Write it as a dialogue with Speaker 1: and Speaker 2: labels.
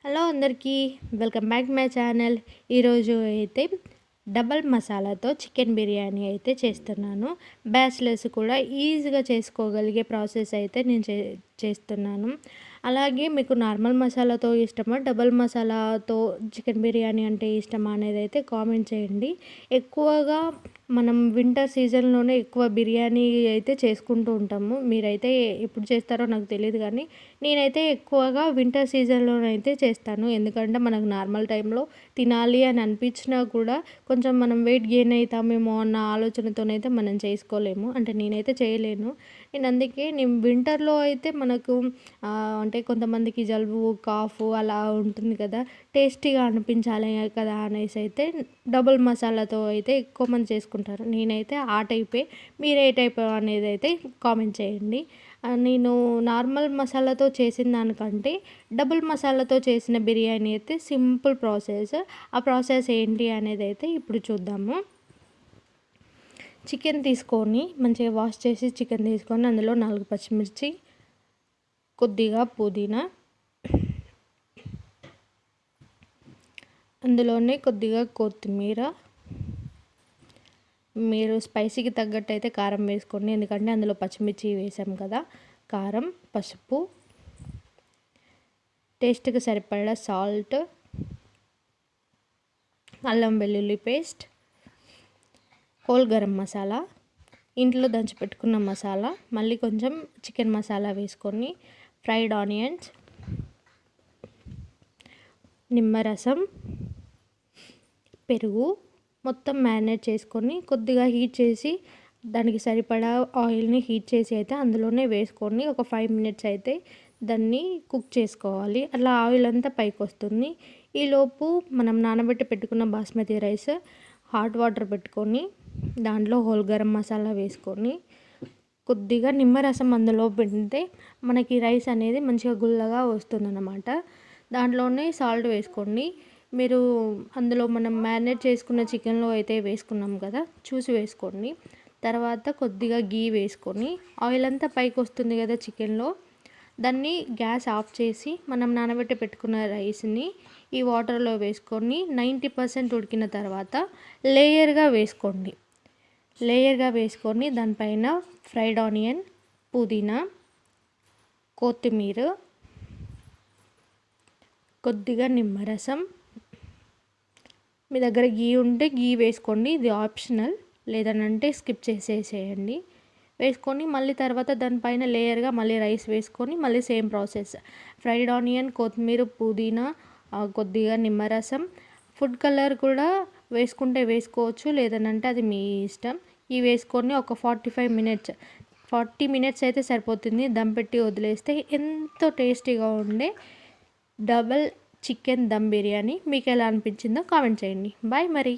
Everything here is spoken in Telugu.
Speaker 1: హలో అందరికీ వెల్కమ్ బ్యాక్ మై ఛానల్. ఈరోజు అయితే డబల్ మసాలాతో చికెన్ బిర్యానీ అయితే చేస్తున్నాను. బ్యాచిలర్స్ కూడా ఈజీగా చేసుకోగలిగే ప్రాసెస్ అయితే నేను చేస్తున్నాను. అలాగే మీకు నార్మల్ మసాలాతో ఇష్టమా, డబల్ మసాలాతో చికెన్ బిర్యానీ అంటే ఇష్టమా అనేది అయితే కామెంట్ చేయండి. ఎక్కువగా మనం వింటర్ సీజన్లోనే ఎక్కువ బిర్యానీ అయితే చేసుకుంటూ ఉంటాము. మీరైతే ఎప్పుడు చేస్తారో నాకు తెలియదు, కానీ నేనైతే ఎక్కువగా వింటర్ సీజన్లోనైతే చేస్తాను. ఎందుకంటే మనకు నార్మల్ టైంలో తినాలి అని అనిపించినా కూడా కొంచెం మనం వెయిట్ గెయిన్ అవుతామేమో అన్న ఆలోచనతోనైతే మనం చేసుకోలేము. అంటే నేనైతే చేయలేను. అందుకే నేను వింటర్లో అయితే మనకు అంటే కొంతమందికి జలుబు, కాఫ్ అలా ఉంటుంది కదా, టేస్టీగా అనిపించాలి కదా అనేసి అయితే డబుల్ మసాలాతో అయితే ఎక్కువ మంది చేసుకుంటారు. నేనైతే ఆ టైపే. మీరు ఏ టైప్ అనేది అయితే కామెంట్ చేయండి. నేను నార్మల్ మసాలాతో చేసిన దానికంటే డబుల్ మసాలాతో చేసిన బిర్యానీ అయితే సింపుల్ ప్రాసెస్. ఆ ప్రాసెస్ ఏంటి అనేది అయితే ఇప్పుడు చూద్దాము. చికెన్ తీసుకొని మంచిగా వాష్ చేసి చికెన్ తీసుకొని అందులో 4 పచ్చిమిర్చి, కొద్దిగా పుదీనా, అందులోనే కొద్దిగా కొత్తిమీర, మీరు స్పైసీకి తగ్గట్టు అయితే కారం వేసుకోండి, ఎందుకంటే అందులో పచ్చిమిర్చి వేసాం కదా. కారం, పసుపు, టేస్ట్కి సరిపడా సాల్ట్, అల్లం వెల్లుల్లి పేస్ట్, హోల్ గరం మసాలా, ఇంట్లో దంచి పెట్టుకున్న మసాలా, మళ్ళీ కొంచెం చికెన్ మసాలా వేసుకొని ఫ్రైడ్ ఆనియన్స్, నిమ్మరసం, పెరుగు మొత్తం మ్యారినేట్ చేసుకొని కొద్దిగా హీట్ చేసి దానికి సరిపడా ఆయిల్ని హీట్ చేసి అయితే అందులోనే వేసుకొని ఒక 5 మినిట్స్ అయితే దాన్ని కుక్ చేసుకోవాలి. అలా ఆయిల్ అంతా పైకి వస్తుంది. ఈలోపు మనం నానబెట్టి పెట్టుకున్న బాస్మతి రైస్ హాట్ వాటర్ పెట్టుకొని దాంట్లో హోల్ గరం మసాలా వేసుకొని కొద్దిగా నిమ్మరసం అందులో పిండితే మనకి రైస్ అనేది మంచిగా గుల్లగా వస్తుందన్నమాట. దాంట్లోనే సాల్ట్ వేసుకోండి. మీరు అందులో మనం మ్యారినేట్ చేసుకున్న చికెన్లో అయితే వేసుకున్నాం కదా, చూసి వేసుకోండి. తర్వాత కొద్దిగా గీ వేసుకొని ఆయిల్ అంతా పైకి వస్తుంది కదా చికెన్లో, దాన్ని గ్యాస్ ఆఫ్ చేసి మనం నానబెట్టి పెట్టుకున్న రైస్ని ఈ వాటర్లో వేసుకొని 90% ఉడికిన తర్వాత లేయర్గా వేసుకొని దానిపైన ఫ్రైడ్ ఆనియన్, పుదీనా, కొత్తిమీర, కొద్దిగా నిమ్మరసం, మీ దగ్గర గీ ఉంటే గీ వేసుకోండి, ఇది ఆప్షనల్, లేదనంటే స్కిప్ చేసేసేయండి. వేసుకొని మళ్ళీ తర్వాత దానిపైన లేయర్గా మళ్ళీ రైస్ వేసుకొని మళ్ళీ సేమ్ ప్రాసెస్, ఫ్రైడ్ ఆనియన్, కొత్తిమీర, పుదీనా, కొద్దిగా నిమ్మరసం, ఫుడ్ కలర్ కూడా వేసుకుంటే వేసుకోవచ్చు, లేదనంటే అది మీ ఇష్టం. ఇవి వేసుకొని ఒక 40 మినిట్స్ అయితే సరిపోతుంది. దమ్ పెట్టి వదిలేస్తే ఎంతో టేస్టీగా ఉండే డబల్ చికెన్ దమ్ బిర్యానీ మీకు ఎలా అనిపించిందో కామెంట్ చేయండి. బాయ్ మరి.